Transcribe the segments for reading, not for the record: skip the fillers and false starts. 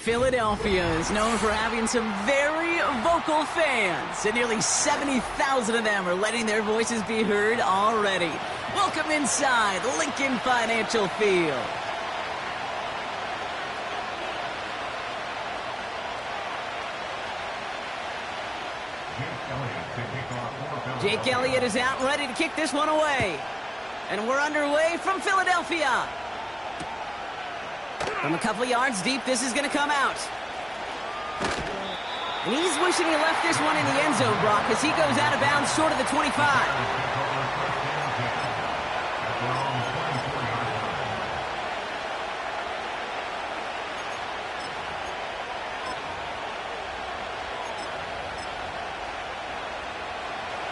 Philadelphia is known for having some very vocal fans, and nearly 70,000 of them are letting their voices be heard already. Welcome inside Lincoln Financial Field. Jake Elliott is out ready to kick this one away. And we're underway from Philadelphia. From a couple of yards deep, this is going to come out. And he's wishing he left this one in the end zone, Brock, as he goes out of bounds short of the 25.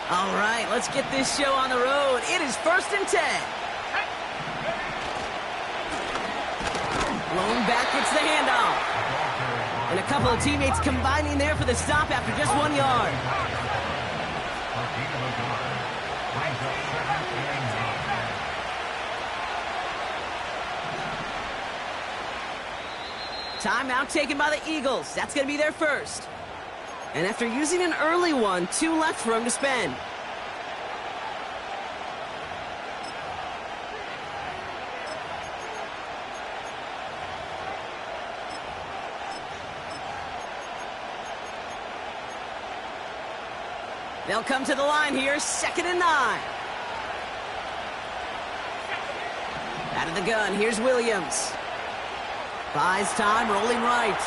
All right, let's get this show on the road. It is 1st and 10. Lone back gets the handoff. And a couple of teammates combining there for the stop after just 1 yard. Timeout taken by the Eagles. That's going to be their first. And after using an early one, 2 left for him to spend. They'll come to the line here, 2nd and 9. Out of the gun, here's Williams. Buys time, rolling right.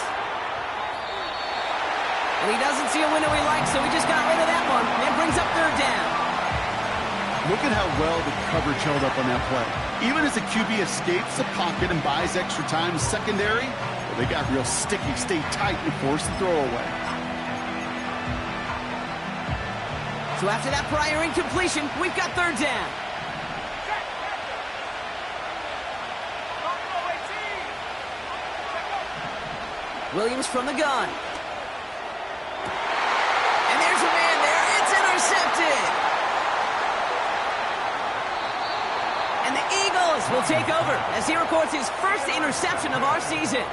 And he doesn't see a window he likes, so he just got rid of that one. And brings up 3rd down. Look at how well the coverage held up on that play. Even as the QB escapes the pocket and buys extra time secondary, well, they got real sticky, stay tight, and force the throw away. So after that prior incompletion, we've got 3rd down. Williams from the gun. And there's a man there. It's intercepted. And the Eagles will take over as he records his first interception of our season.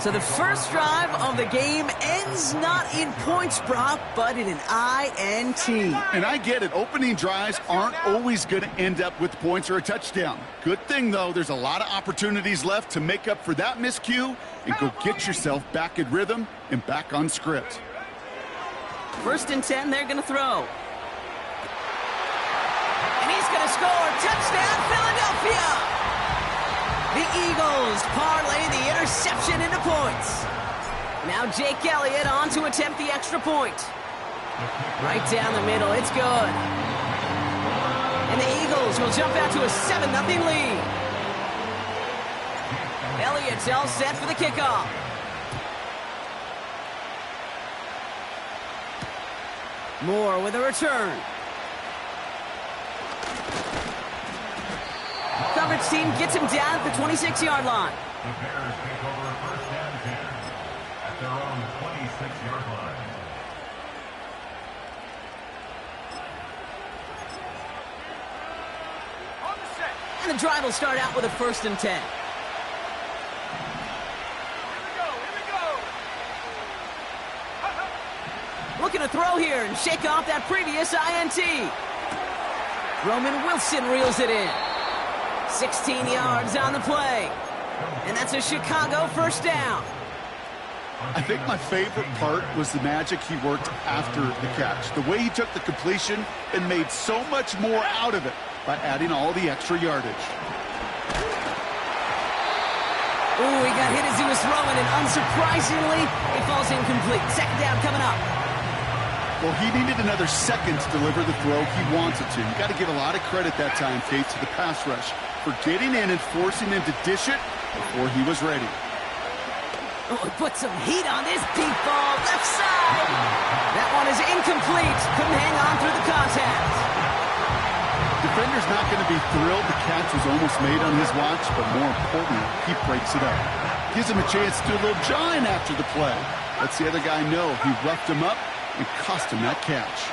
So the first drive of the game ends not in points, Brock, but in an INT. And I get it. Opening drives aren't always going to end up with points or a touchdown. Good thing, though, there's a lot of opportunities left to make up for that miscue and go get yourself back in rhythm and back on script. 1st and 10, they're going to throw. And he's going to score. Touchdown, Philadelphia! The Eagles parlay the interception into points. Now Jake Elliott on to attempt the extra point. Right down the middle, it's good. And the Eagles will jump out to a 7-0 lead. Elliott's all set for the kickoff. Moore with a return. Coverage team gets him down at the 26-yard line. The Bears take over 1st and 10 at their own 26-yard line. And the drive will start out with a 1st and 10. Looking to throw here and shake off that previous INT. Roman Wilson reels it in. 16 yards on the play. And that's a Chicago 1st down. I think my favorite part was the magic he worked after the catch. The way he took the completion and made so much more out of it by adding all the extra yardage. Ooh, he got hit as he was throwing, and unsurprisingly, it falls incomplete. 2nd down coming up. Well, he needed another second to deliver the throw he wanted to. You got to give a lot of credit that time, Kate, to the pass rush for getting in and forcing him to dish it before he was ready. Oh, he put some heat on this deep ball, left side. That one is incomplete. Couldn't hang on through the contact. Defender's not going to be thrilled the catch was almost made on his watch, but more importantly, he breaks it up. Gives him a chance to do a little jawing after the play. Lets the other guy know he roughed him up and cost him that catch.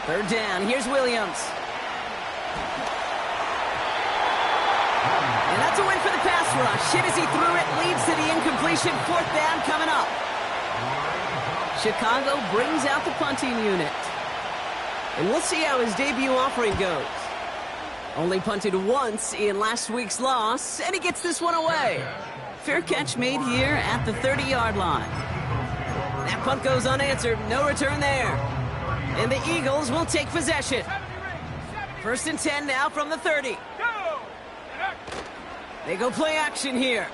Third down, here's Williams. And that's a win for the pass rush. Hit as he threw it, leads to the incompletion. Fourth down coming up. Chicago brings out the punting unit. And we'll see how his debut offering goes. Only punted once in last week's loss, and he gets this one away. Fair catch made here at the 30-yard line. That punt goes unanswered, no return there. And the Eagles will take possession. First and 10 now from the 30. They go play action here.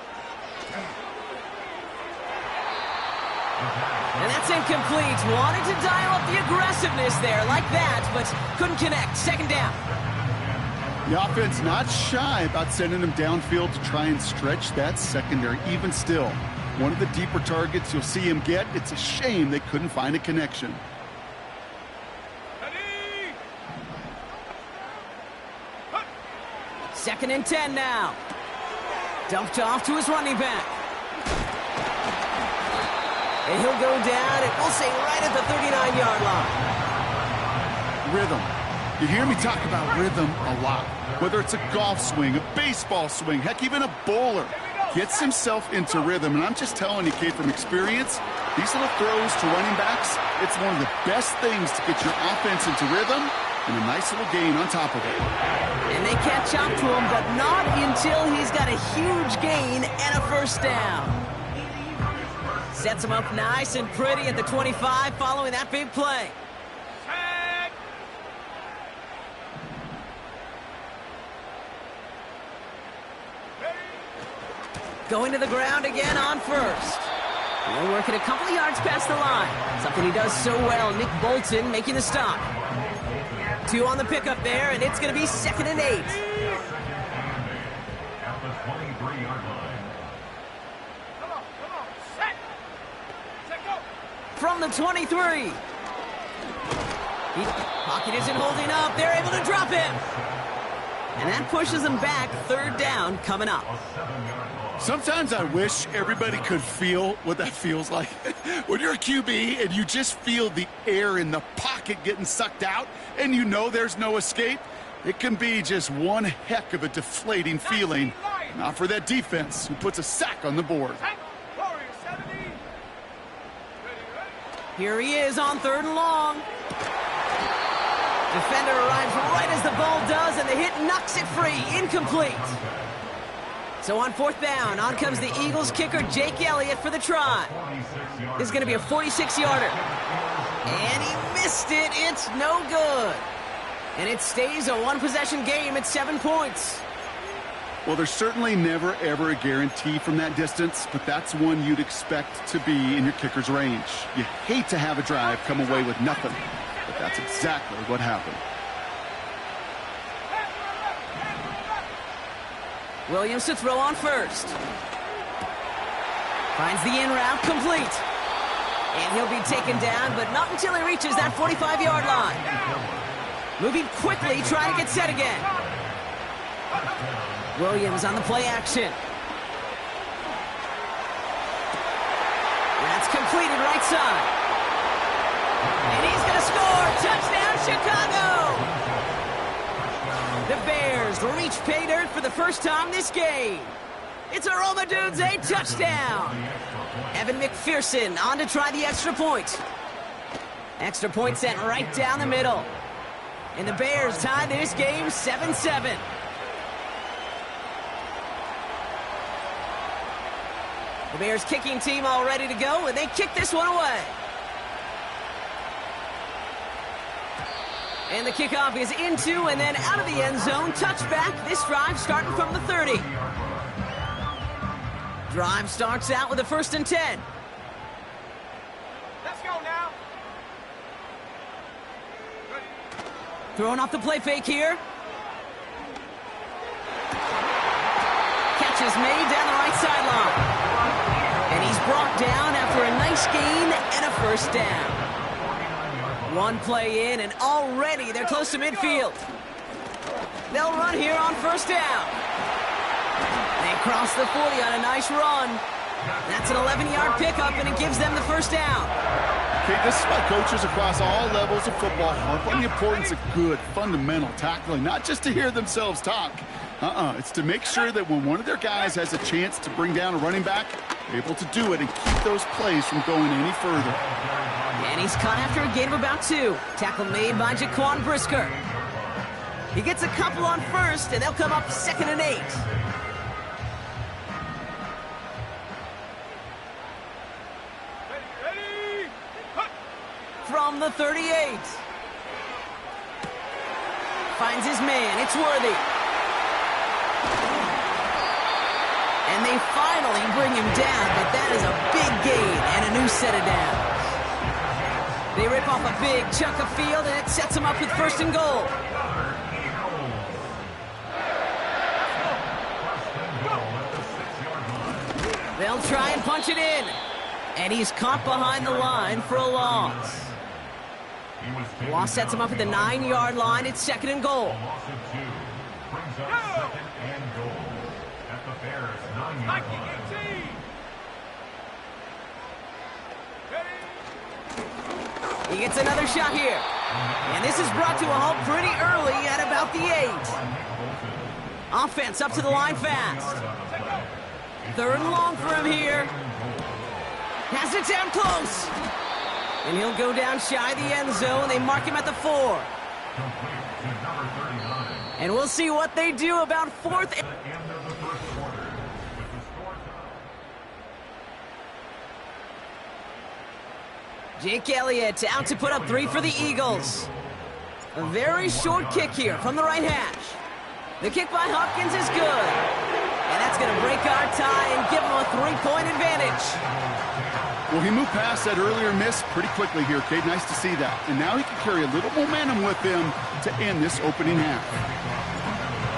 And that's incomplete. Wanted to dial up the aggressiveness there like that, but couldn't connect. Second down. The offense not shy about sending him downfield to try and stretch that secondary. Even still, one of the deeper targets you'll see him get. It's a shame they couldn't find a connection. Second and 10 now. Dumped off to his running back. And he'll go down, and we'll say right at the 39-yard line. Rhythm. You hear me talk about rhythm a lot. Whether it's a golf swing, a baseball swing, heck, even a bowler gets himself into rhythm. And I'm just telling you, kid, from experience, these little throws to running backs, it's one of the best things to get your offense into rhythm and a nice little gain on top of it. And they catch up to him, but not until he's got a huge gain and a first down. Sets him up nice and pretty at the 25 following that big play. Going to the ground again on first. They're working a couple of yards past the line. Something he does so well. Nick Bolton making the stop. 2 on the pickup there, and it's going to be 2nd and 8. At the 23-yard line. From the 23. Pocket isn't holding up. They're able to drop him. And that pushes them back. Third down coming up. Sometimes I wish everybody could feel what that feels like. When you're a QB and you just feel the air in the pocket getting sucked out and you know there's no escape, it can be just one heck of a deflating feeling. Not for that defense who puts a sack on the board. Here he is on 3rd and long. Defender arrives right as the ball does, and the hit knocks it free. Incomplete. So on 4th down, on comes the Eagles kicker, Jake Elliott, for the try. This is going to be a 46-yarder. And he missed it. It's no good. And it stays a one-possession game at 7 points. Well, there's certainly never, ever a guarantee from that distance, but that's one you'd expect to be in your kicker's range. You hate to have a drive come away with nothing, but that's exactly what happened. Williams to throw on first. Finds the in route complete. And he'll be taken down, but not until he reaches that 45-yard line. Moving quickly, trying to get set again. Williams on the play action. That's completed right side. And he's going to score. Touchdown, Chicago! The Bears reach pay dirt for the first time this game. It's a Roma Dudes, a touchdown. Evan McPherson on to try the extra point. Extra point sent right down the middle. And the Bears tie this game 7-7. The Bears kicking team all ready to go, and they kick this one away. And the kickoff is into and then out of the end zone. Touchback. This drive starting from the 30. Drive starts out with a 1st and 10. Let's go now. Throwing off the play fake here. Catch is made down the right sideline. And he's brought down after a nice gain and a first down. One play in, and already they're close to midfield. They'll run here on 1st down. They cross the 40 on a nice run. That's an 11-yard pickup, and it gives them the 1st down. Okay, this is why coaches across all levels of football harp on the importance of good, fundamental tackling, not just to hear themselves talk. It's to make sure that when one of their guys has a chance to bring down a running back, they're able to do it and keep those plays from going any further. And he's caught after a gain of about 2. Tackle made by Jaquan Brisker. He gets a couple on first, and they'll come up 2nd and 8. From the 38. Finds his man. It's Worthy. And they finally bring him down, but that is a big gain and a new set of downs. They rip off a big chunk of field, and it sets them up with 1st and goal. They'll try and punch it in. And he's caught behind the line for a loss. The loss sets him up at the 9-yard line. It's 2nd and goal. A loss of 2 brings up 2nd and goal at the Bears' 9-yard line. He gets another shot here. And this is brought to a halt pretty early at about the 8. Offense up to the line fast. 3rd and long for him here. Has it down close. And he'll go down shy of the end zone. They mark him at the 4. And we'll see what they do about 4th. Jake Elliott out to put up 3 for the Eagles. A very short kick here from the right hash. The kick by Hopkins is good. And that's going to break our tie and give him a 3-point advantage. Well, he moved past that earlier miss pretty quickly here, Kate. Nice to see that. And now he can carry a little momentum with him to end this opening half.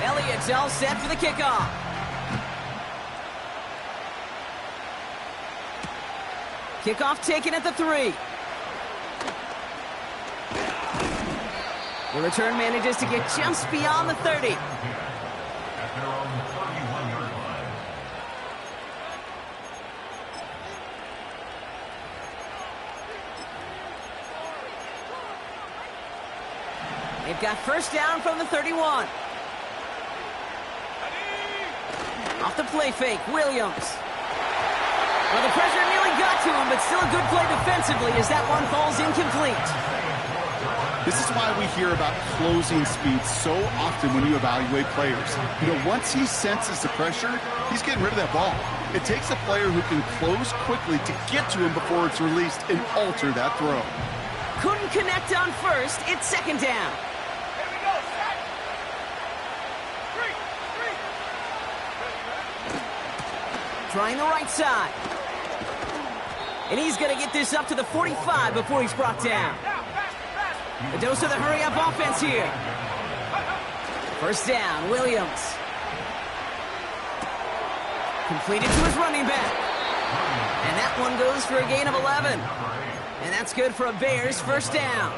Elliott's all set for the kickoff. Kickoff taken at the 3. The return manages to get just beyond the 30. At their own 31-yard line. They've got 1st down from the 31. Off the play fake, Williams. Well, the pressure nearly got to him, but still a good play defensively as that one falls incomplete. This is why we hear about closing speed so often when you evaluate players. You know, once he senses the pressure, he's getting rid of that ball. It takes a player who can close quickly to get to him before it's released and alter that throw. Couldn't connect on 1st. It's 2nd down. Trying the right side. And he's going to get this up to the 45 before he's brought down. A dose of the hurry-up offense here. 1st down, Williams. Completed to his running back. And that one goes for a gain of 11. And that's good for a Bears 1st down.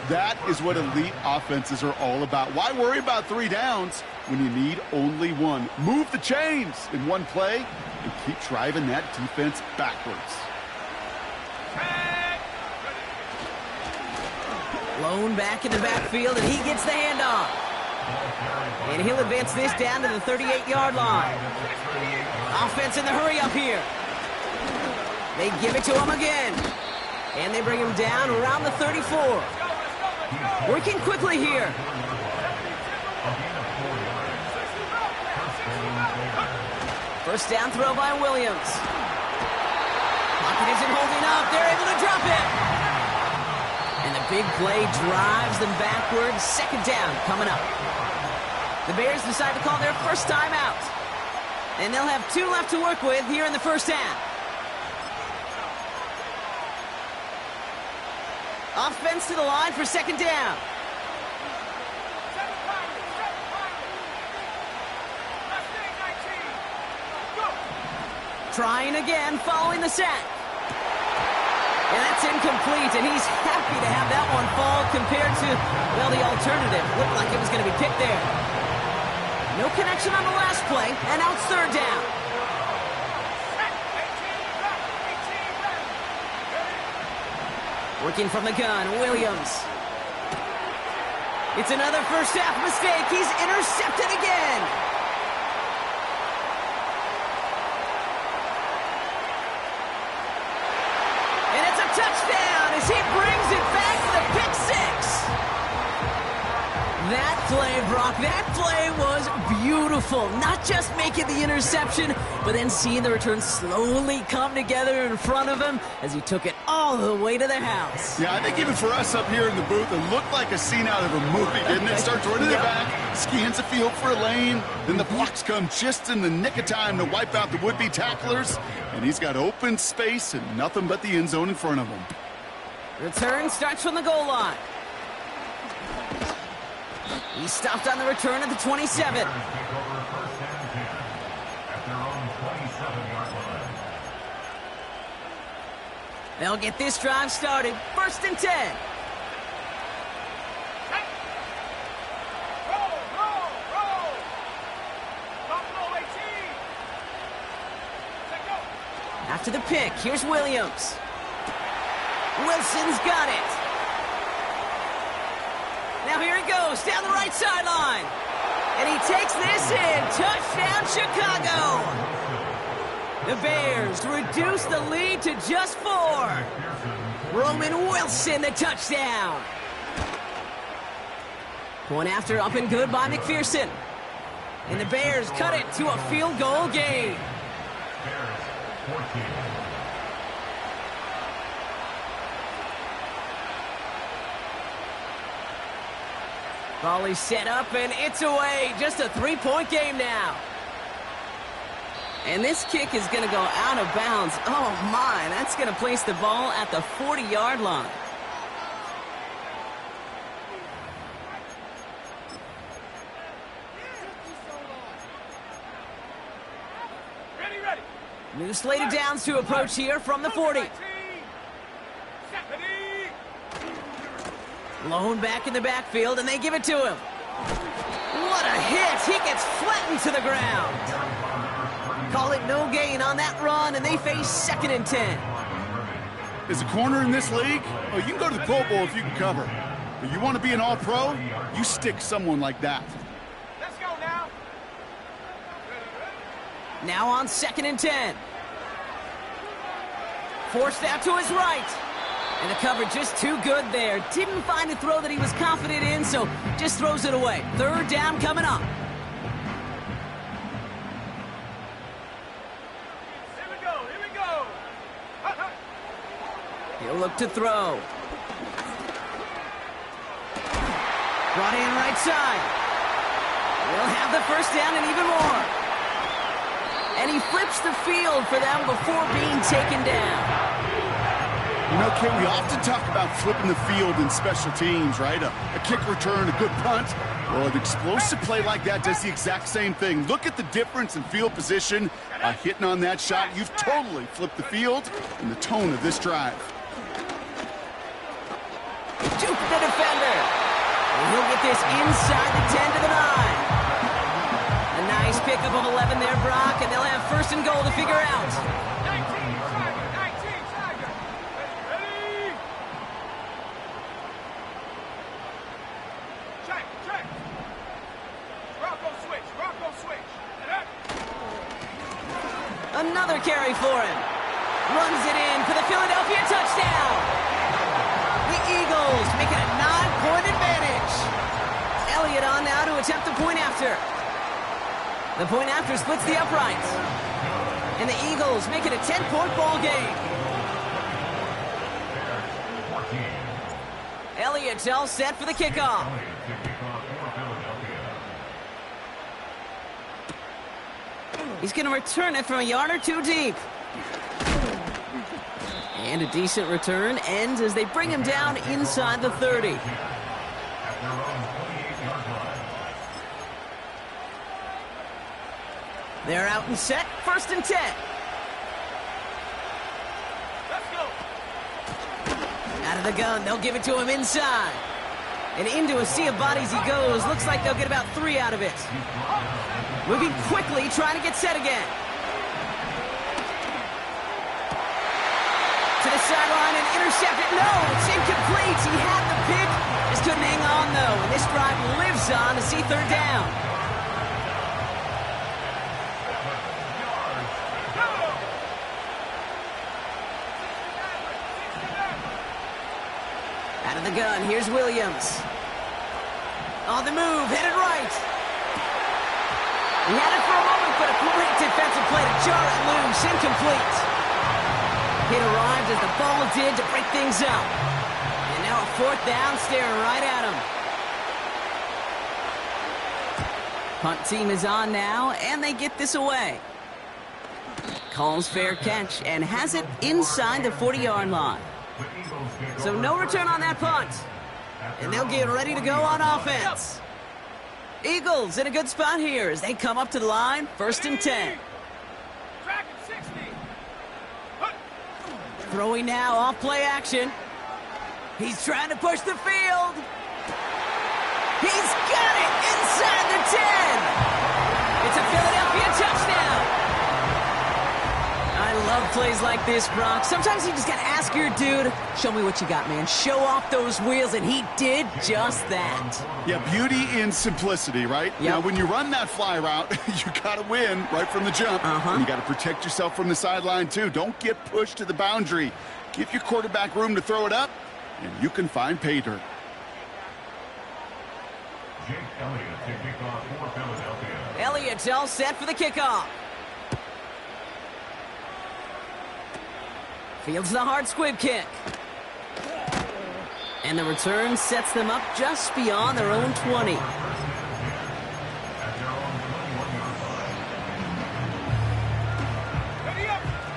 That is what elite offenses are all about. Why worry about 3 downs when you need only 1? Move the chains in one play and keep driving that defense backwards. Lone back in the backfield, and he gets the handoff. And he'll advance this down to the 38-yard line. Offense in the hurry up here. They give it to him again. And they bring him down around the 34. Working quickly here. First down throw by Williams. Pocket isn't holding up. They're able to drop it. And the big play drives them backwards. 2nd down coming up. The Bears decide to call their first timeout. And they'll have 2 left to work with here in the 1st half. Offense to the line for 2nd down. Trying again, following the sack. And that's incomplete, and he's happy to have that one fall compared to, well, the alternative. Looked like it was going to be picked there. No connection on the last play, and now it's 3rd down. Working from the gun, Williams. It's another first half mistake. He's intercepted again. And it's a touchdown as he brings it back to the pick six. That play, Brock, that play was beautiful. Not just making the interception, but then seeing the return slowly come together in front of him as he took it all the way to the house. Yeah, I think even for us up here in the booth, it looked like a scene out of a movie, didn't it? Starts running it back, scans the field for a lane, then the blocks come just in the nick of time to wipe out the would-be tacklers, and he's got open space and nothing but the end zone in front of him. Return starts from the goal line. He stopped on the return at the 27. Take over first and 10 at their own 27-yard line. They'll get this drive started. First and 10. After the pick, here's Williams. Wilson's got it. Now here he goes, down the right sideline. And he takes this in. Touchdown, Chicago. The Bears reduce the lead to just 4. Roman Wilson, the touchdown. Point after up and good by McPherson. And the Bears cut it to a field goal game. Bears 14. Volley set up, and it's away. Just a 3-point game now. And this kick is going to go out of bounds. Oh, my. That's going to place the ball at the 40-yard line. Ready. New slate of downs to approach here from the 40. Lone back in the backfield, and they give it to him. What a hit! He gets flattened to the ground. Call it no gain on that run, and they face 2nd and 10. As a corner in this league, oh, you can go to the Pro Bowl if you can cover. But you want to be an all-pro, you stick someone like that. Let's go now. Now on 2nd and 10. Forced out to his right. And the coverage just too good there. Didn't find a throw that he was confident in, so just throws it away. 3rd down coming up. Here we go. He'll look to throw. Brought in right side. We'll have the first down and even more. And he flips the field for them before being taken down. You know, Ken, we often talk about flipping the field in special teams, right? A kick return, a good punt. Well, an explosive play like that does the exact same thing. Look at the difference in field position. By hitting on that shot, you've totally flipped the field and the tone of this drive. Juke the defender. And he'll get this inside the 10 to the 9. A nice pickup of 11 there, Brock, and they'll have 1st and goal to figure out. 19 Tiger. Ready. Check. Rocco switch. Another carry for him. Runs it in for the Philadelphia touchdown. The Eagles make it a 9-point advantage. Elliott on now to attempt the point after. The point after splits the uprights. And the Eagles make it a 10-point ball game. Elliott's all set for the kickoff. He's going to return it from a yard or two deep. And a decent return ends as they bring him down inside the 30. They're out and set, 1st and 10. Let's go. Out of the gun, they'll give it to him inside. And into a sea of bodies he goes. Looks like they'll get about 3 out of it. Moving quickly, trying to get set again. To the sideline and intercept it. No, it's incomplete. He had the pick. Just couldn't hang on, though. And this drive lives on to see third down. Out of the gun, here's Williams. On the move, headed right. He had it for a moment, but a great defensive play to jar it loose. Incomplete. It arrived as the ball did to break things up. And now a fourth down, staring right at him. Punt team is on now, and they get this away. Calls fair catch and has it inside the 40-yard line. So no return on that punt. And they'll get ready to go on offense. Eagles in a good spot here as they come up to the line, 1st and 10. Throwing now off play action. He's trying to push the field. He's got it inside the 10. It's a Philadelphia touchdown. I love plays like this, Brock. Sometimes you just got to ask your dude, show me what you got, man. Show off those wheels, and he did just that. Yeah, beauty in simplicity, right? Yep. Now, when you run that fly route, you got to win right from the jump. And you got to protect yourself from the sideline, too. Don't get pushed to the boundary. Give your quarterback room to throw it up, and you can find pay dirt. Jake Elliott to kick off for Philadelphia. Elliott's all set for the kickoff. Fields the hard squib kick. And the return sets them up just beyond their own 20.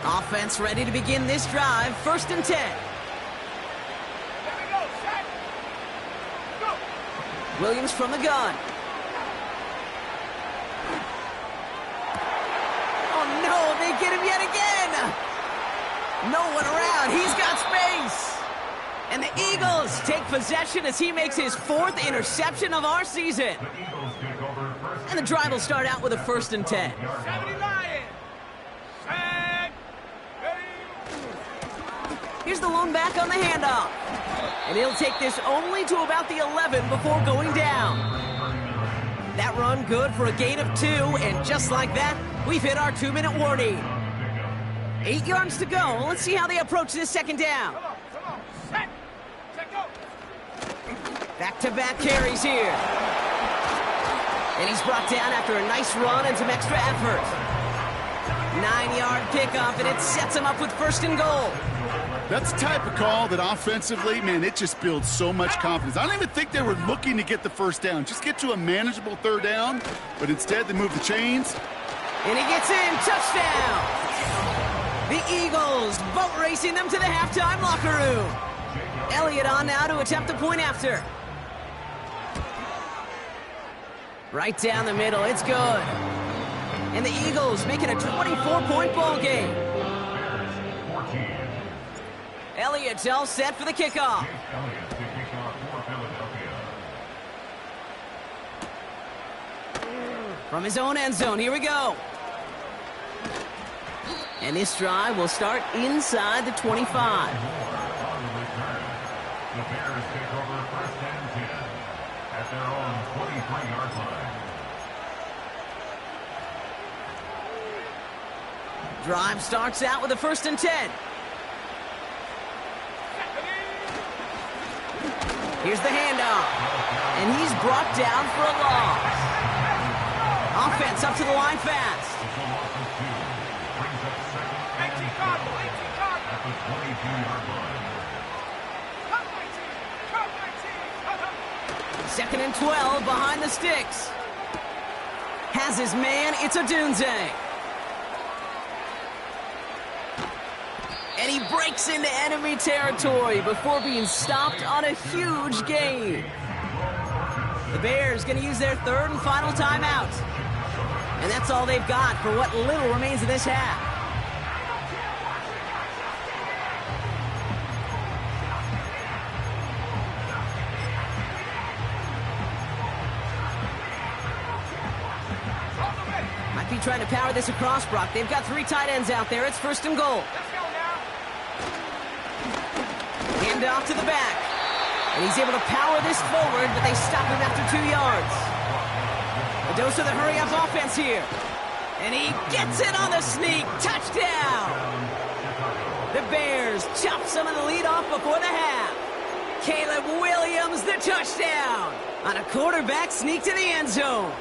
Offense ready to begin this drive, 1st and 10. Williams from the gun. Oh no, they get him yet again. No one around. He's got space. And the Eagles take possession as he makes his 4th interception of our season. And the drive will start out with a 1st and 10. Here's the lone back on the handoff. And he'll take this only to about the 11 before going down. That run good for a gain of 2, and just like that, we've hit our 2-minute warning. 8 yards to go. Let's see how they approach this 2nd down. Back-to-back carries here. And he's brought down after a nice run and some extra effort. 9-yard pickoff, and it sets him up with 1st and goal. That's the type of call that offensively, man, it just builds so much confidence. I don't even think they were looking to get the 1st down. Just get to a manageable 3rd down, but instead they move the chains. And he gets in. Touchdown. The Eagles boat racing them to the halftime locker room. Elliott on now to attempt a point after. Right down the middle. It's good. And the Eagles make it a 24-point ball game. Elliott's all set for the kickoff. From his own end zone, here we go. And this drive will start inside the 25. The Bears take over 1st and 10 at their own 23-yard line. Drive starts out with a 1st and 10. Here's the handoff. And he's brought down for a loss. Offense up to the line fast. At the 22-yard line. 2nd and 12 behind the sticks. Has his man. It's Odunze. And he breaks into enemy territory before being stopped on a huge gain. The Bears going to use their 3rd and final timeout. And that's all they've got for what little remains of this half. Might be trying to power this across, Brock. They've got 3 tight ends out there. It's 1st and goal. Hand off to the back. And he's able to power this forward, but they stop him after 2 yards. A dose of the hurry-up offense here. And he gets it on the sneak. Touchdown! The Bears chop some of the lead off before the half. Caleb Williams, the touchdown! On a quarterback sneak to the end zone.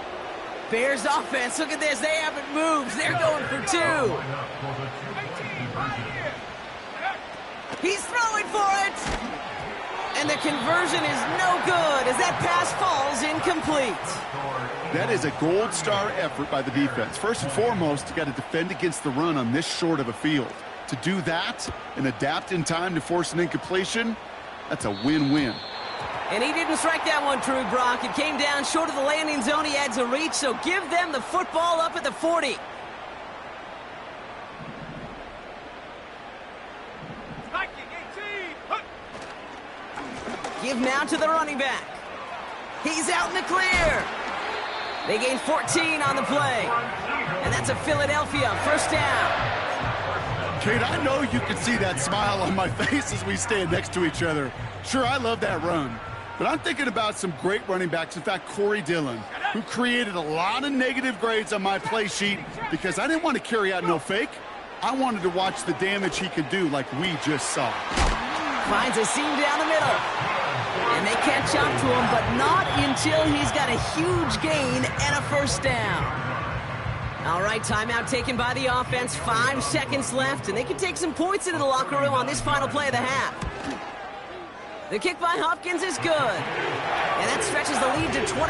Bears offense, look at this. They haven't moved. They're going for 2. He's throwing for it! And the conversion is no good as that pass falls incomplete. That is a gold star effort by the defense. First and foremost, you got to defend against the run on this short of a field. To do that and adapt in time to force an incompletion, that's a win-win. And he didn't strike that one true, Brock. It came down short of the landing zone. He had to reach, so give them the football up at the 40. Give now to the running back. He's out in the clear. They gain 14 on the play. And that's a Philadelphia first down. Kate, I know you can see that smile on my face as we stand next to each other. Sure, I love that run. But I'm thinking about some great running backs. In fact, Corey Dillon, who created a lot of negative grades on my play sheet because I didn't want to carry out no fake. I wanted to watch the damage he could do like we just saw. Finds a seam down the middle. And they catch up to him, but not until he's got a huge gain and a first down. All right, timeout taken by the offense. 5 seconds left, and they can take some points into the locker room on this final play of the half. The kick by Hopkins is good. And that stretches the lead to 21.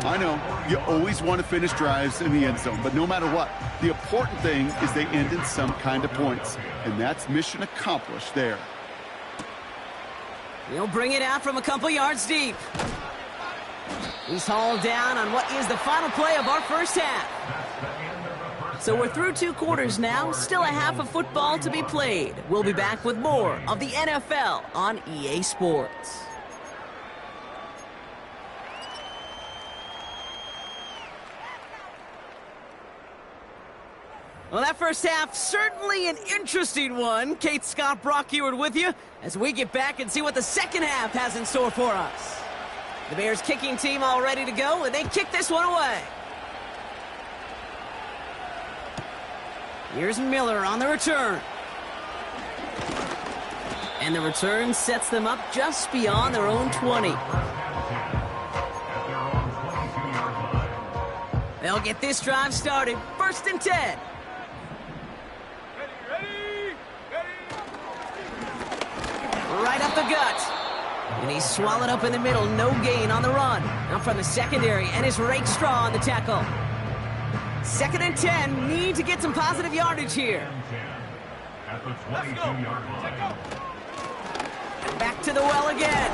I know, you always want to finish drives in the end zone, but no matter what, the important thing is they end in some kind of points. And that's mission accomplished there. He'll bring it out from a couple yards deep. He's hauled down on what is the final play of our first half. So we're through 2 quarters now, still a half of football to be played. We'll be back with more of the NFL on EA Sports. Well, that first half, certainly an interesting one. Kate, Scott, Brock Ewart with you as we get back and see what the second half has in store for us. The Bears kicking team all ready to go, and they kick this one away. Here's Miller on the return. And the return sets them up just beyond their own 20. They'll get this drive started. 1st and 10. Right up the gut. And he's swallowed up in the middle. No gain on the run. Now from the secondary, and it's Rakestraw on the tackle. 2nd and 10. Need to get some positive yardage here. Back to the well again.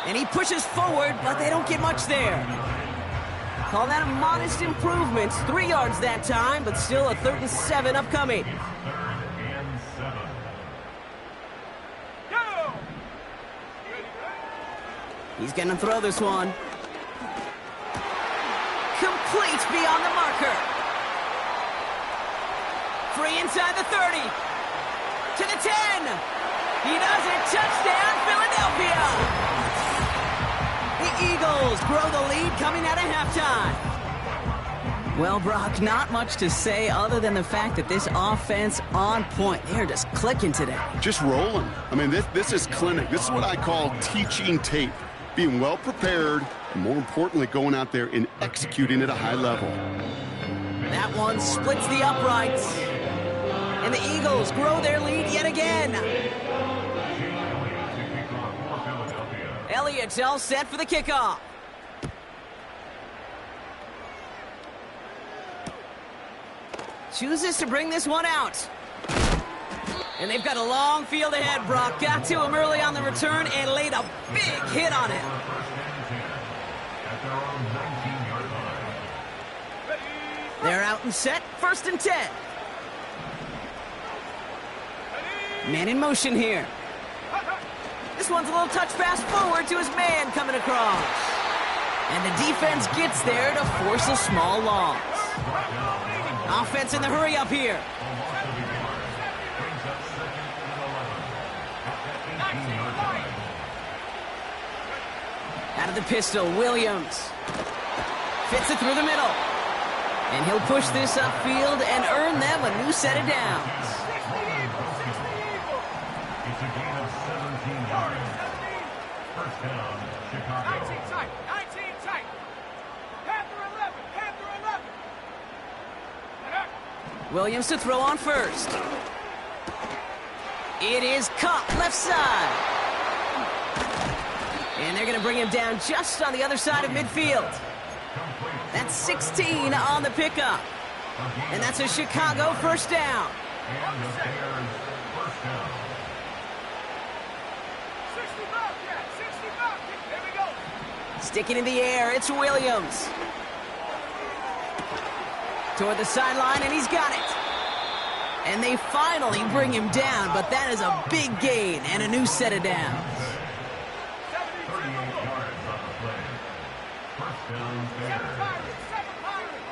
And he pushes forward, but they don't get much there. Call that a modest improvement. 3 yards that time, but still a 3rd and 7 upcoming. He's going to throw this one. Complete beyond the marker. Free inside the 30. To the 10. He does it. Touchdown, Philadelphia. The Eagles grow the lead coming out of halftime. Well, Brock, not much to say other than the fact that this offense on point. They're just clicking today. Just rolling. I mean, this is clinic. This is what I call teaching tape. Being well prepared, and more importantly, going out there and executing at a high level. That one splits the uprights. And the Eagles grow their lead yet again. Elliott's all set for the kickoff. Chooses to bring this one out. And they've got a long field ahead, Brock. Got to him early on the return and laid a big hit on him. They're out and set. 1st and 10. Man in motion here. This one's a little touch pass forward to his man coming across. And the defense gets there to force a small loss. Offense in the hurry up here. up second and 11 at the 18-yard line. Out of the pistol, Williams. Fits it through the middle. And he'll push this upfield and earn them a new set of downs. It's a gain of 17 yards. First down, Chicago. 19 tight. 19 tight. Panther 11. Panther 11. Williams to throw on first. It is caught left side. And they're going to bring him down just on the other side of midfield. That's 16 on the pickup. And that's a Chicago first down. And the Bears first down. 65, yeah, 65. Here we go. Sticking in the air, it's Williams. Toward the sideline, and he's got it. And they finally bring him down, but that is a big gain and a new set of downs. 38 yards on the play. First down, Bears. 7 Pirates.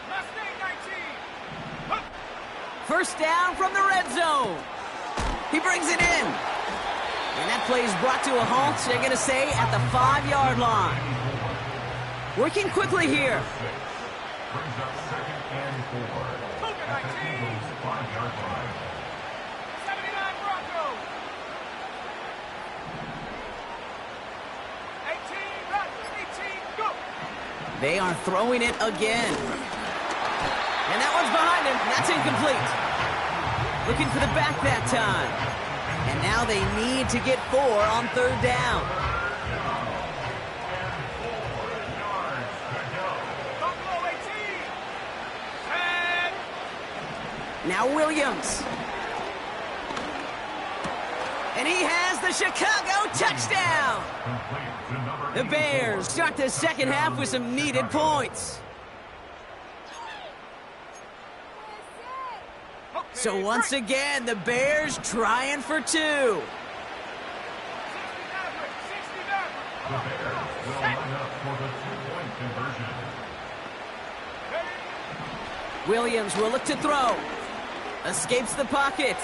Mustang 19. First down from the red zone. He brings it in. And that play is brought to a halt, they're going to say, at the 5-yard line. Working quickly here. Brings up second and 4 at the Eagles' 5-yard line. 79 Broncos. 18 Packers. 18 go. They are throwing it again. And that one's behind him. That's incomplete. Looking for the back that time. And now they need to get 4 on third down. Buffalo 18. 10. Now Williams. And he has the Chicago touchdown. Complete to number The Bears start the second half with some needed points. So once again, the Bears trying for 2. 60 The Bears will line up for the 2-point conversion. Williams will look to throw. Escapes the pocket.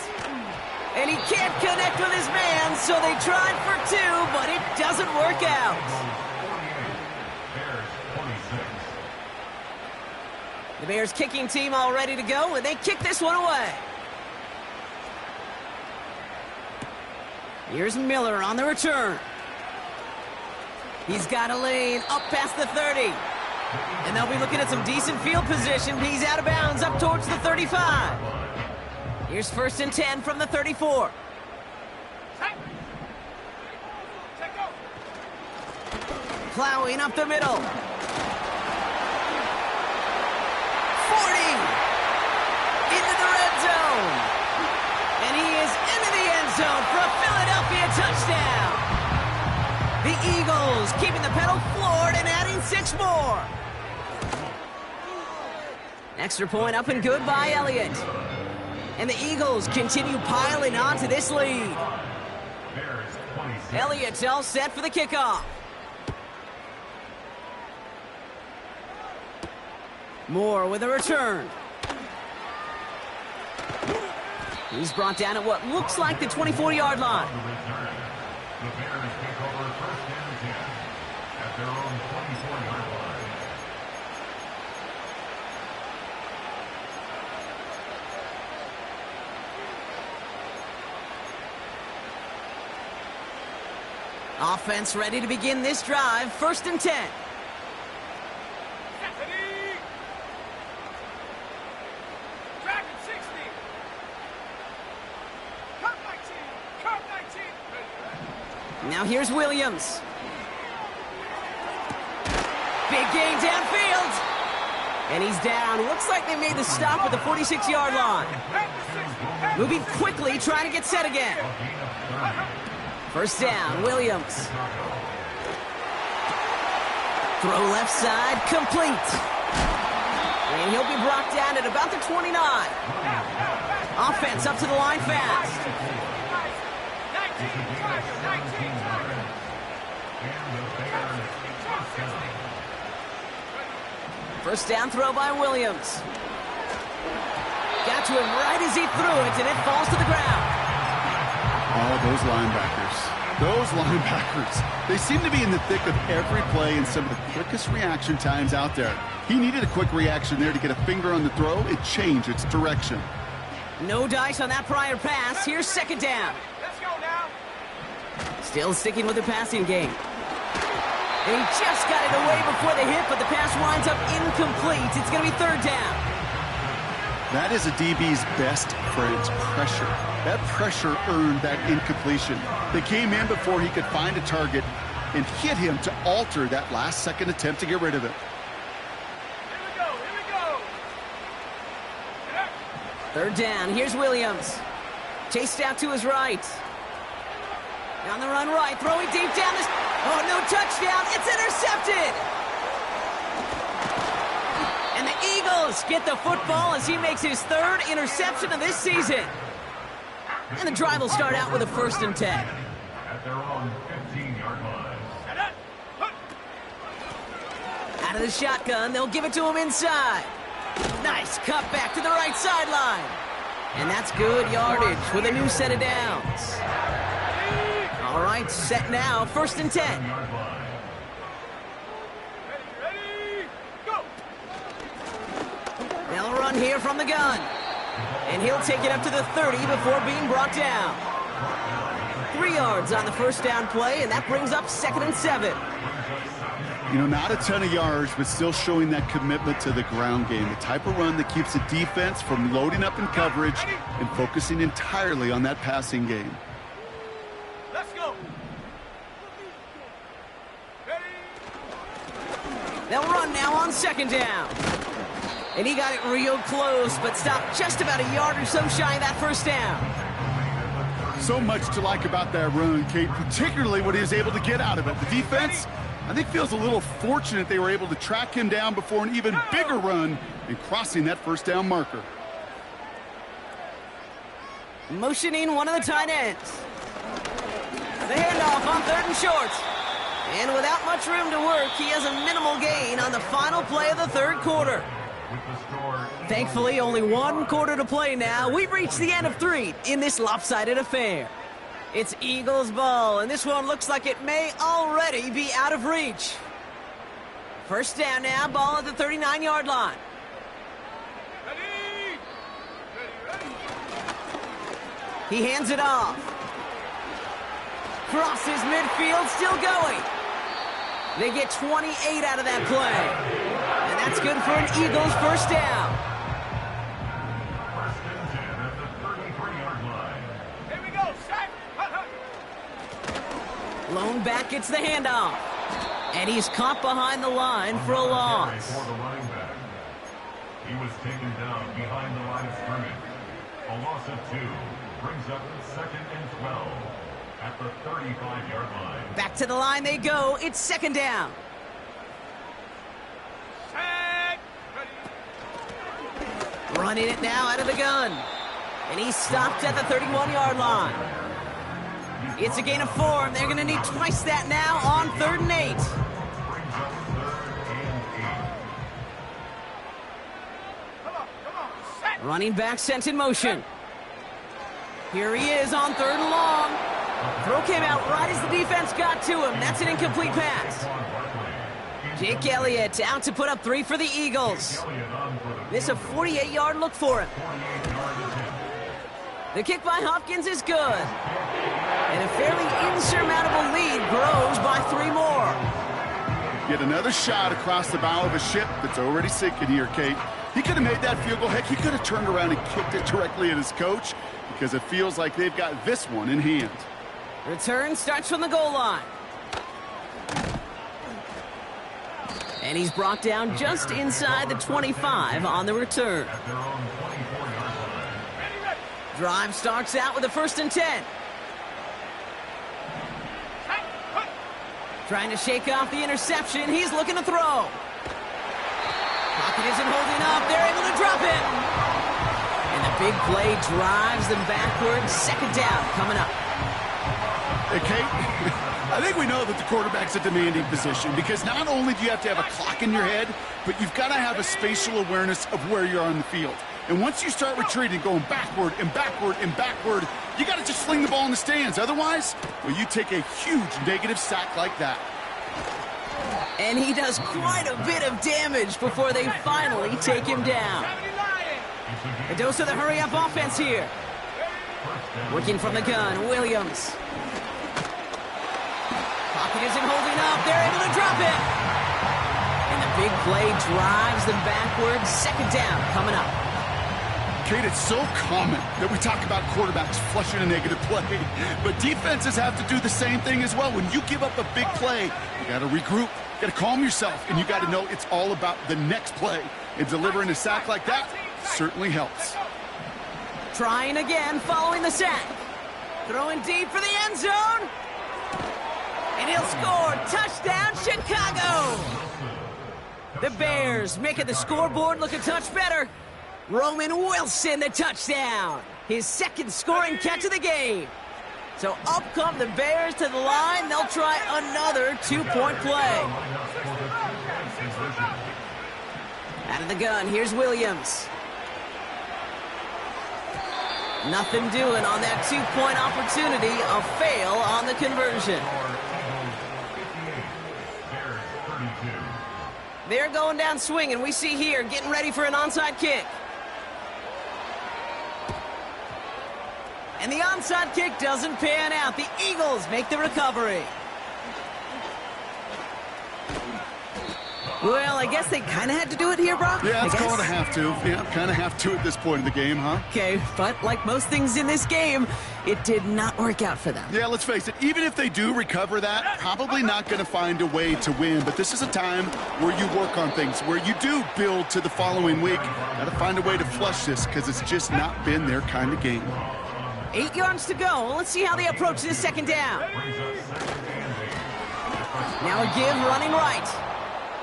And he can't connect with his man, so they tried for 2, but it doesn't work out. 48, Bears 26. The Bears kicking team all ready to go, and they kick this one away. Here's Miller on the return. He's got a lane up past the 30. And they'll be looking at some decent field position. He's out of bounds up towards the 35. Here's first and 10 from the 34. Plowing up the middle. 40. Into the red zone. And he is into the end zone for a Philadelphia touchdown. The Eagles keeping the pedal floored and adding 6 more. Extra point up and good by Elliott. And the Eagles continue piling on to this lead. Bears 26. Elliott's all set for the kickoff. Moore with a return. He's brought down at what looks like the 24-yard line. The return. The Bears take over first and 10 at their own 24-yard line. Offense ready to begin this drive. First and 10. Dragon 60. Cut 19. Cut 19. Now here's Williams. Big gain downfield. And he's down. Looks like they made the stop at the 46-yard line. Moving quickly, trying to get set again. First down, Williams. Throw left side, complete. And he'll be brought down at about the 29. Offense up to the line fast. 19. First down throw by Williams. Got to him right as he threw it, and it falls to the ground. Oh, those linebackers. Those linebackers. They seem to be in the thick of every play and some of the quickest reaction times out there. He needed a quick reaction there to get a finger on the throw and change its direction. No dice on that prior pass. Here's second down. Let's go now. Still sticking with the passing game. And he just got it away before the hit, but the pass winds up incomplete. It's going to be third down. That is a DB's best friend's pressure. That pressure earned that incompletion. They came in before he could find a target and hit him to alter that last-second attempt to get rid of it. Here we go. Here we go. Third down. Here's Williams. Chased out to his right. On the run right. Throwing deep down. Oh, no touchdown. It's intercepted. And the Eagles get the football as he makes his third interception of this season. And the drive will start out with a 1st and 10. At their own 15-yard line. Out of the shotgun, they'll give it to him inside. Nice cut back to the right sideline. And that's good yardage with a new set of downs. All right, set now, 1st and 10. Ready, go. They'll run here from the gun. And he'll take it up to the 30 before being brought down. 3 yards on the first down play, and that brings up 2nd and 7. You know, not a ton of yards, but still showing that commitment to the ground game. The type of run that keeps the defense from loading up in coverage and focusing entirely on that passing game. Let's go. Ready. They'll run now on 2nd down. And he got it real close, but stopped just about a yard or so shy of that 1st down. So much to like about that run, Kate, particularly what he was able to get out of it. The defense, I think, feels a little fortunate they were able to track him down before an even bigger run and crossing that 1st down marker. Motioning one of the tight ends. The handoff on 3rd and short. And without much room to work, he has a minimal gain on the final play of the 3rd quarter. Thankfully, only 1 quarter to play now. We've reached the end of 3 in this lopsided affair. It's Eagles ball, and this one looks like it may already be out of reach. 1st down now, ball at the 39-yard line. Ready. Ready. He hands it off. Crosses midfield, still going. They get 28 out of that play. And that's good for an Eagles 1st down. 1st and 10 at the 33-yard line. Here we go. Sack. Lone back gets the handoff. And he's caught behind the line for a loss. For the running back. He was taken down behind the line of scrimmage. A loss of 2 brings up 2nd and 12 at the 35-yard line. Back to the line they go. It's 2nd down. Sack. Ready. Running it now out of the gun. And he's stopped at the 31-yard line. It's a gain of 4, and they're going to need twice that now on 3rd and 8. Brings up 3rd and 8. Come on. Sack. Running back sent in motion. Here he is on 3rd and long. Throw came out right as the defense got to him. That's an incomplete pass. Jake Elliott out to put up 3 for the Eagles. This a 48-yard look for him. The kick by Hopkins is good. And a fairly insurmountable lead grows by 3 more. Yet another shot across the bow of a ship that's already sinking here, Kate. He could have made that field goal. Heck, he could have turned around and kicked it directly at his coach because it feels like they've got this one in hand. Return starts from the goal line. And he's brought down just inside the 25 on the return. At their own 24-yard line. Drive starts out with a 1st and 10. Trying to shake off the interception. He's looking to throw. Pocket isn't holding up. They're able to drop it. And the big play drives them backwards. 2nd down coming up. Hey, Kate, I think we know that the quarterback's a demanding position because not only do you have to have a clock in your head, but you've got to have a spatial awareness of where you're on the field. And once you start retreating, going backward and backward and backward, you got to just fling the ball in the stands. Otherwise, well, you take a huge negative sack like that. And he does quite a bit of damage before they finally take him down. A dose of the hurry-up offense here. Working from the gun, Williams. Pocket isn't holding up. They're able to drop it. And the big play drives them backwards. Second down coming up. Kate, it's so common that we talk about quarterbacks flushing a negative play, but defenses have to do the same thing as well. When you give up a big play, you got to regroup, you got to calm yourself, and you got to know it's all about the next play. And delivering a sack like that certainly helps. Trying again following the sack. Throwing deep for the end zone. And he'll score. Touchdown, Chicago! The Bears making the scoreboard look a touch better. Roman Wilson, the touchdown. His second scoring catch of the game. So up come the Bears to the line. They'll try another two-point play. Out of the gun, here's Williams. Nothing doing on that two-point opportunity. A fail on the conversion. They're going down swinging. We see here, getting ready for an onside kick. And the onside kick doesn't pan out. The Eagles make the recovery. Well, I guess they kind of had to do it here, Brock. Yeah, it's called a have to. Yeah, kind of have to at this point in the game, huh? Okay, but like most things in this game, it did not work out for them. Yeah, let's face it, even if they do recover that, probably not going to find a way to win. But this is a time where you work on things, where you do build to the following week. Got to find a way to flush this because it's just not been their kind of game. 8 yards to go. Let's see how they approach this second down. Now a give running right.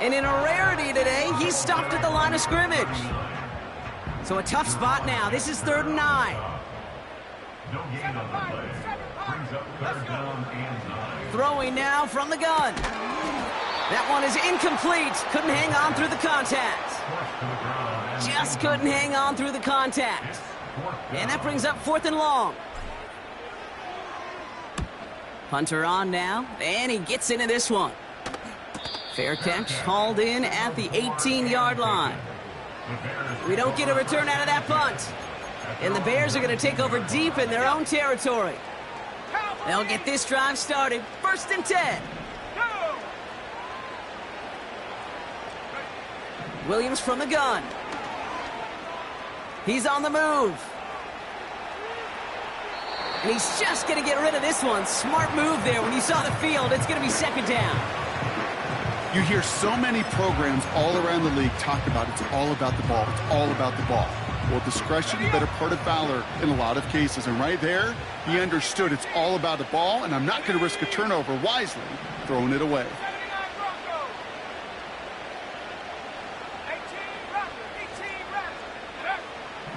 And in a rarity today, he's stopped at the line of scrimmage. So a tough spot now. This is 3rd and 9. No gain on the play. Brings up 3rd down and 9. Throwing now from the gun. That one is incomplete. Couldn't hang on through the contact. Just couldn't hang on through the contact. And that brings up 4th and long. Punter on now, and he gets into this one. Fair catch, hauled in at the 18-yard line. We don't get a return out of that punt. And the Bears are going to take over deep in their own territory. They'll get this drive started. 1st and 10. Williams from the gun. He's on the move. And he's just going to get rid of this one. Smart move there. When you saw the field, it's going to be 2nd down. You hear so many programs all around the league talk about it's all about the ball. It's all about the ball. Well, discretion, better part of valor in a lot of cases. And right there, he understood it's all about the ball, and I'm not going to risk a turnover wisely, throwing it away.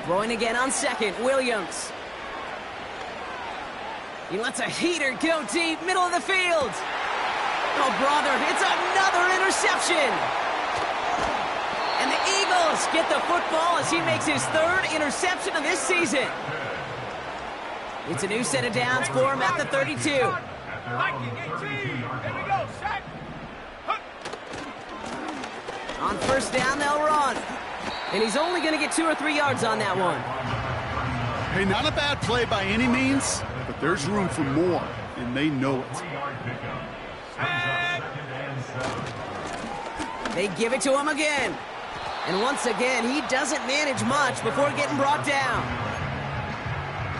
Throwing again on 2nd, Williams. He lets a heater go deep, middle of the field. Oh, brother, it's another interception. And the Eagles get the football as he makes his 3rd interception of this season. It's a new set of downs for him at the 32. On 1st down, they'll run. And he's only going to get 2 or 3 yards on that one. Hey, not a bad play by any means, but there's room for more, and they know it. They give it to him again. And once again, he doesn't manage much before getting brought down.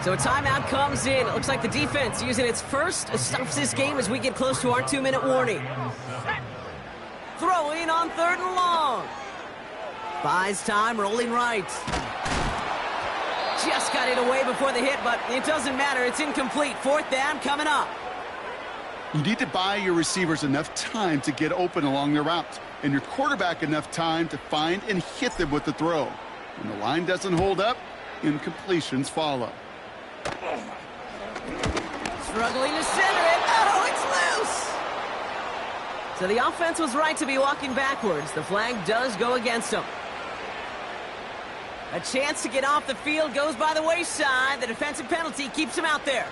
So a timeout comes in. It looks like the defense using its first stops this game as we get close to our 2-minute warning. Throwing on 3rd and long. Buys time, rolling right. Just got it away before the hit, but it doesn't matter. It's incomplete. 4th down coming up. You need to buy your receivers enough time to get open along their routes, and your quarterback enough time to find and hit them with the throw. When the line doesn't hold up, incompletions follow. Struggling to center it. Oh, it's loose. So the offense was right to be walking backwards. The flag does go against them. A chance to get off the field goes by the wayside. The defensive penalty keeps him out there.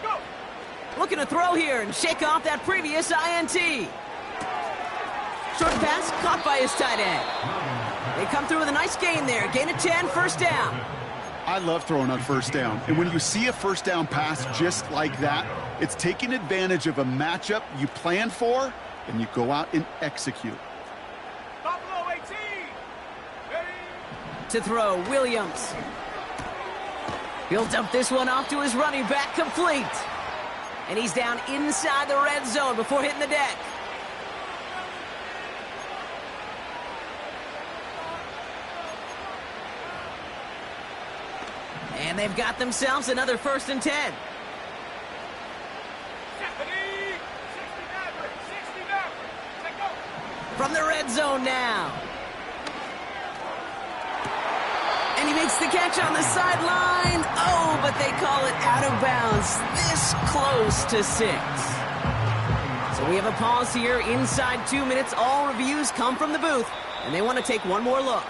Go. Looking to throw here and shake off that previous INT. Short pass caught by his tight end. They come through with a nice gain there. Gain of 10, first down. I love throwing on first down. And when you see a first down pass just like that, it's taking advantage of a matchup you planned for, and you go out and execute. Buffalo 18. Ready. To throw, Williams. He'll dump this one off to his running back, complete. And he's down inside the red zone before hitting the deck. And they've got themselves another 1st and 10. 60 Take go. From the red zone now. And he makes the catch on the sideline. Oh, but they call it out of bounds. This close to 6. So we have a pause here inside 2 minutes. All reviews come from the booth, and they want to take one more look.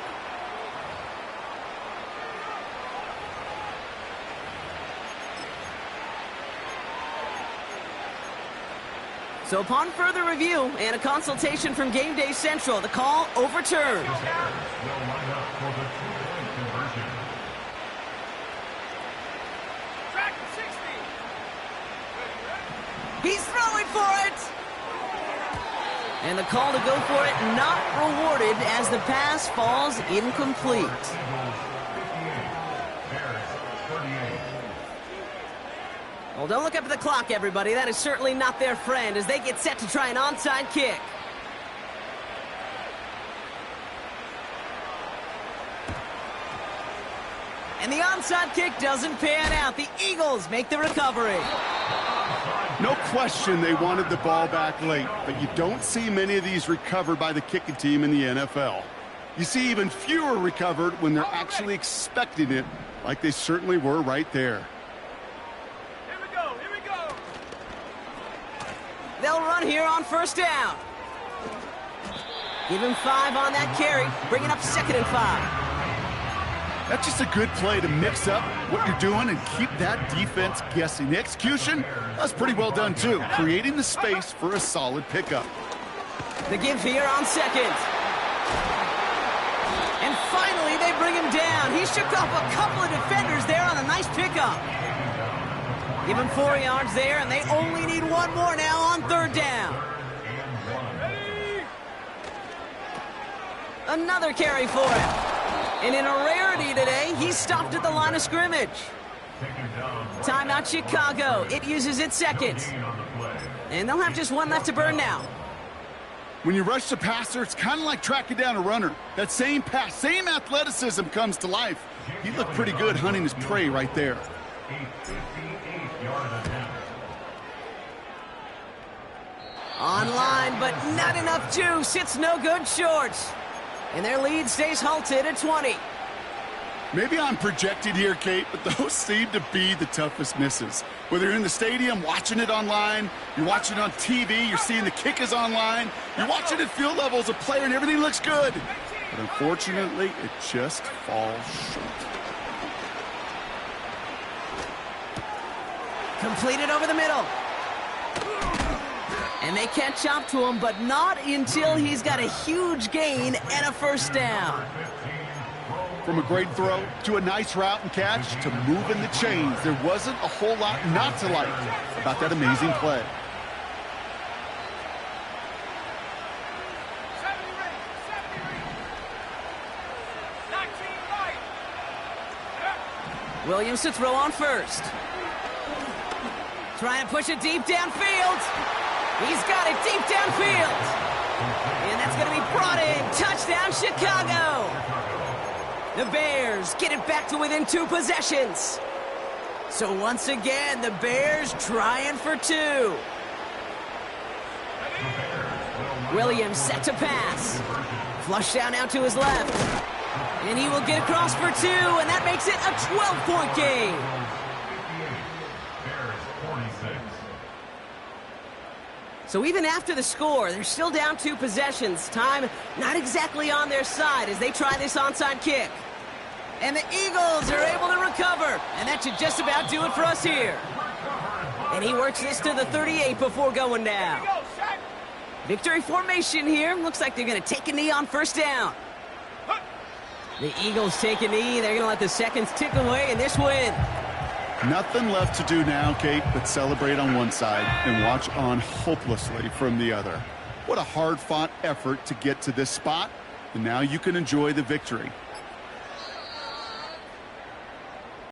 So upon further review and a consultation from Game Day Central, the call overturned. Will line up for the 2-point conversion. Track 60. He's throwing for it! And the call to go for it not rewarded as the pass falls incomplete. Eagles 58, Bears 38. Well, don't look up at the clock, everybody. That is certainly not their friend as they get set to try an onside kick. And the onside kick doesn't pan out. The Eagles make the recovery. No question they wanted the ball back late, but you don't see many of these recovered by the kicking team in the NFL. You see even fewer recovered when they're actually expecting it, like they certainly were right there. Here we go. Here we go. They'll run here on 1st down. Give him 5 on that carry, bringing up 2nd and 5. That's just a good play to mix up what you're doing and keep that defense guessing. The execution, that's pretty well done too, creating the space for a solid pickup. The give here on 2nd. And finally, they bring him down. He shook off a couple of defenders there on a nice pickup. Give him 4 yards there, and they only need 1 more now on 3rd down. Another carry for him. And in a rarity today, he's stopped at the line of scrimmage. Timeout Chicago. It uses its 2nd. And they'll have just 1 left to burn now. When you rush the passer, it's kind of like tracking down a runner. That same pass, same athleticism comes to life. He looked pretty good hunting his prey right there. Online, but not enough juice. It's no good short. And their lead stays halted at 20. Maybe I'm projected here, Kate, but those seem to be the toughest misses. Whether you're in the stadium, watching it online, you're watching it on TV, you're seeing the kick is online, you're watching at field level as a player and everything looks good. But unfortunately, it just falls short. Completed over the middle. And they catch up to him, but not until he's got a huge gain and a 1st down. From a great throw to a nice route and catch to moving the chains, there wasn't a whole lot not to like about that amazing play. 70 ring. 19 right. Williams to throw on 1st. Trying to push it deep downfield. He's got it deep downfield. And that's going to be brought in. Touchdown, Chicago. The Bears get it back to within 2 possessions. So once again, the Bears trying for 2. Williams set to pass. Flush down out to his left. And he will get across for 2, and that makes it a 12-point game. So even after the score, they're still down 2 possessions. Time not exactly on their side as they try this onside kick. And the Eagles are able to recover. And that should just about do it for us here. And he works this to the 38 before going down. Victory formation here. Looks like they're going to take a knee on first down. The Eagles take a knee. They're going to let the seconds tick away in this win. Nothing left to do now, Kate, but celebrate on one side and watch on hopelessly from the other. What a hard-fought effort to get to this spot, and now you can enjoy the victory.